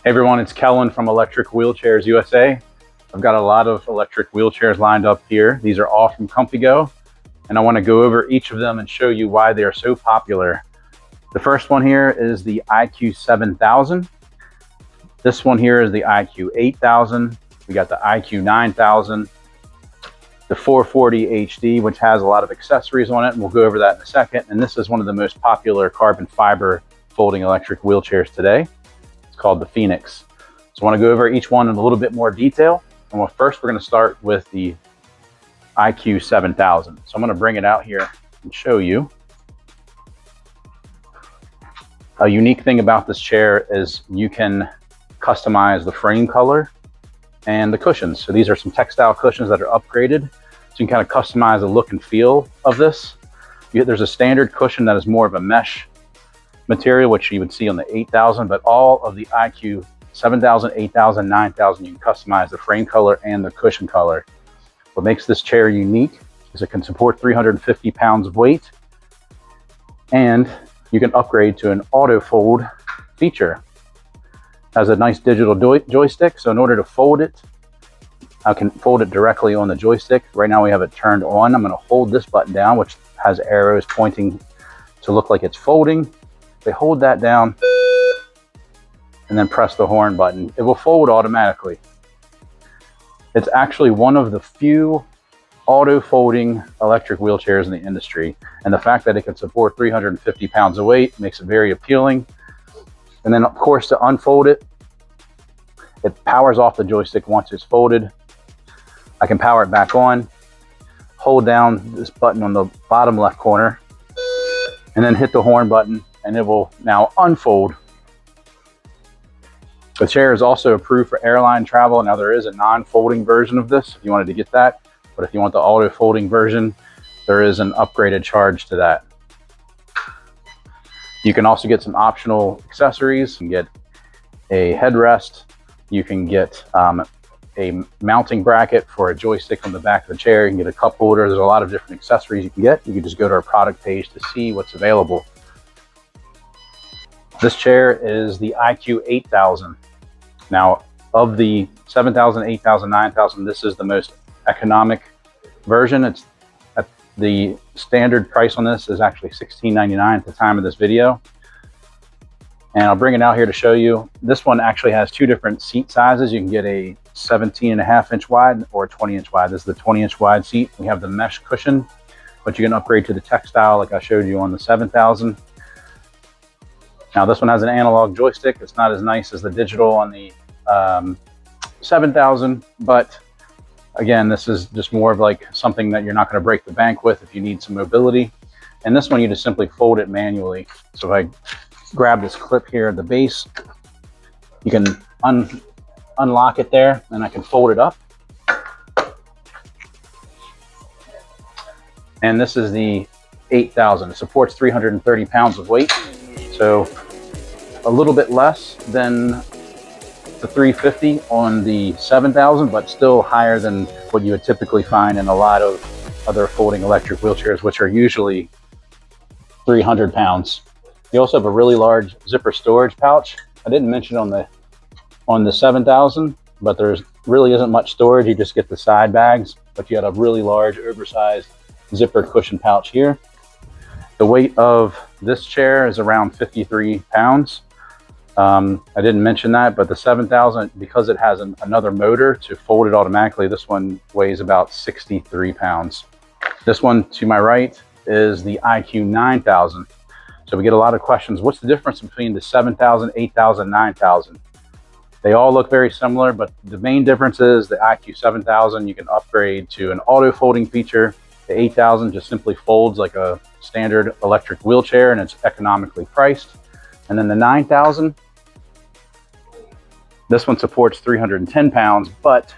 Hey everyone, it's Kellen from Electric Wheelchairs USA. I've got a lot of electric wheelchairs lined up here. These are all from ComfyGo, and I want to go over each of them and show you why they are so popular. The first one here is the IQ-7000. This one here is the IQ-8000. We got the IQ-9000, the 440 HD, which has a lot of accessories on it, and we'll go over that in a second. And this is one of the most popular carbon fiber folding electric wheelchairs today. It's called the Phoenix. So I want to go over each one in a little bit more detail. And first, we're going to start with the IQ-7000. So I'm going to bring it out here and show you. A unique thing about this chair is you can customize the frame color and the cushions. So these are some textile cushions that are upgraded. So you can kind of customize the look and feel of this. There's a standard cushion that is more of a mesh material, which you would see on the 8000, but all of the IQ 7000, 8000, 9000, you can customize the frame color and the cushion color. What makes this chair unique is it can support 350 pounds of weight, and you can upgrade to an auto fold feature. It has a nice digital joystick, so in order to fold it, I can fold it directly on the joystick. Right now we have it turned on. I'm going to hold this button down, which has arrows pointing to look like it's folding. They hold that down and then press the horn button. It will fold automatically. It's actually one of the few auto folding electric wheelchairs in the industry. And the fact that it can support 350 pounds of weight makes it very appealing. And then of course, to unfold it, it powers off the joystick once it's folded. I can power it back on, hold down this button on the bottom left corner, and then hit the horn button, and it will now unfold. The chair is also approved for airline travel. Now there is a non-folding version of this if you wanted to get that, but if you want the auto folding version, there is an upgraded charge to that. You can also get some optional accessories. You can get a headrest. You can get a mounting bracket for a joystick on the back of the chair. You can get a cup holder. There's a lot of different accessories you can get. You can just go to our product page to see what's available. This chair is the IQ-8000. Now, of the 7000, 8000, 9000, this is the most economic version. It's at the standard price on this is actually $16.99 at the time of this video. And I'll bring it out here to show you. This one actually has two different seat sizes. You can get a 17.5-inch wide or a 20-inch wide. This is the 20-inch wide seat. We have the mesh cushion, but you can upgrade to the textile like I showed you on the 7000. Now this one has an analog joystick. It's not as nice as the digital on the 7000, but again, this is just more of like something that you're not going to break the bank with if you need some mobility. And this one, you just simply fold it manually. So if I grab this clip here at the base, you can unlock it there, and I can fold it up. And this is the 8000. It supports 330 pounds of weight. So a little bit less than the 350 on the 7000, but still higher than what you would typically find in a lot of other folding electric wheelchairs, which are usually 300 pounds. You also have a really large zipper storage pouch. I didn't mention on the 7000, but there's really isn't much storage. You just get the side bags, but you got a really large oversized zipper cushion pouch here. The weight of this chair is around 53 pounds. I didn't mention that, but the 7000, because it has another motor to fold it automatically, this one weighs about 63 pounds. This one to my right is the IQ-9000. So we get a lot of questions. What's the difference between the 7000, 8000, 9000? They all look very similar, but the main difference is the IQ-7000, you can upgrade to an auto folding feature. The 8000 just simply folds like a standard electric wheelchair, and it's economically priced. And then the 9000, this one supports 310 pounds, but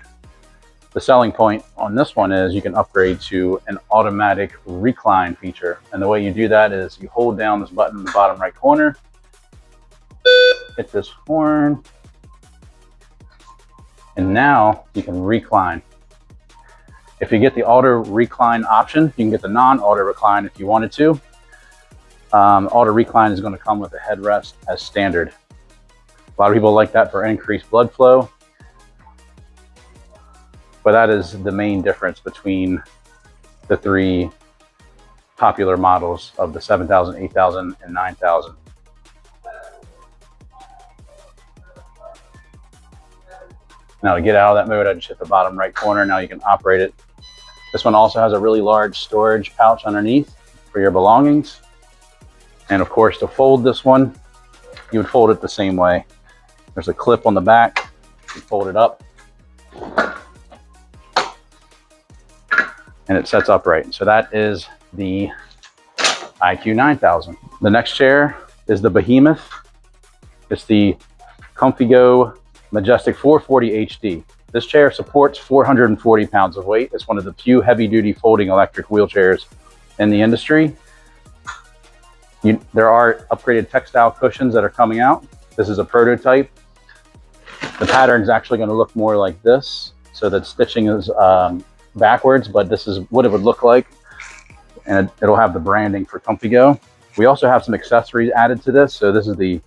the selling point on this one is you can upgrade to an automatic recline feature. And the way you do that is you hold down this button in the bottom right corner, hit this horn, and now you can recline. If you get the auto recline option, you can get the non-auto recline if you wanted to. Auto recline is going to come with a headrest as standard. A lot of people like that for increased blood flow. But that is the main difference between the three popular models of the 7000, 8000, and 9000. Now to get out of that mode, I just hit the bottom right corner. Now you can operate it. This one also has a really large storage pouch underneath for your belongings. And of course, to fold this one, you would fold it the same way. There's a clip on the back. You fold it up. And it sets upright. So that is the IQ-9000. The next chair is the Behemoth. It's the ComfyGo Majestic 440 HD. This chair supports 440 pounds of weight. It's one of the few heavy-duty folding electric wheelchairs in the industry. There are upgraded textile cushions that are coming out. This is a prototype. The pattern is actually going to look more like this, so that stitching is backwards, but this is what it would look like, and it'll have the branding for ComfyGo. We also have some accessories added to this. So this is the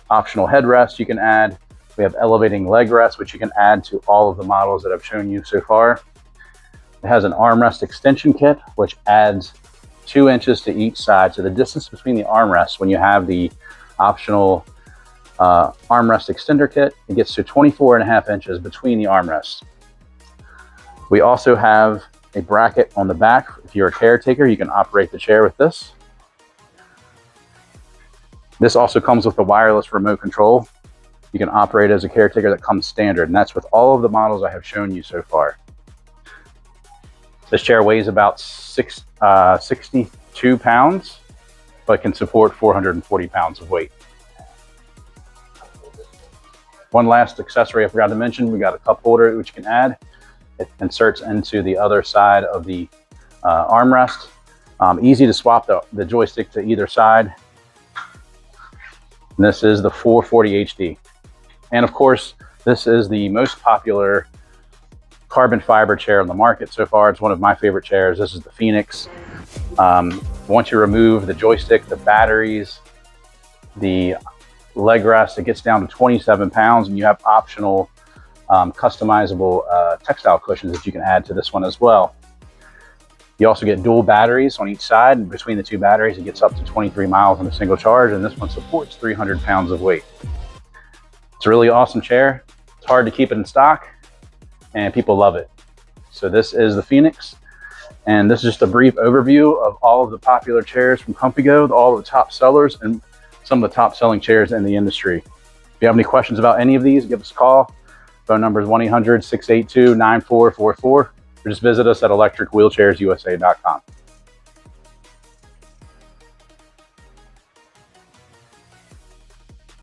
optional headrest you can add. We have elevating leg rest, which you can add to all of the models that I've shown you so far. It has an armrest extension kit, which adds 2 inches to each side. So the distance between the armrests, when you have the optional armrest extender kit, it gets to 24.5 inches between the armrests. We also have a bracket on the back. If you're a caretaker, you can operate the chair with this. This also comes with a wireless remote control. You can operate as a caretaker. That comes standard, and that's with all of the models I have shown you so far. This chair weighs about 62 pounds, but can support 440 pounds of weight. One last accessory I forgot to mention, we got a cup holder which you can add. It inserts into the other side of the armrest. Easy to swap the joystick to either side. And this is the 440 HD. And of course, this is the most popular carbon fiber chair on the market so far. It's one of my favorite chairs. This is the Phoenix. Once you remove the joystick, the batteries, the leg rest, it gets down to 27 pounds, and you have optional customizable textile cushions that you can add to this one as well. You also get dual batteries on each side, and between the two batteries it gets up to 23 miles on a single charge, and this one supports 300 pounds of weight. It's a really awesome chair. It's hard to keep it in stock, and people love it. So this is the Phoenix, and this is just a brief overview of all of the popular chairs from ComfyGo, all of the top sellers and some of the top selling chairs in the industry. If you have any questions about any of these, give us a call. Phone number is 1-800-682-9444, or just visit us at electricwheelchairsusa.com.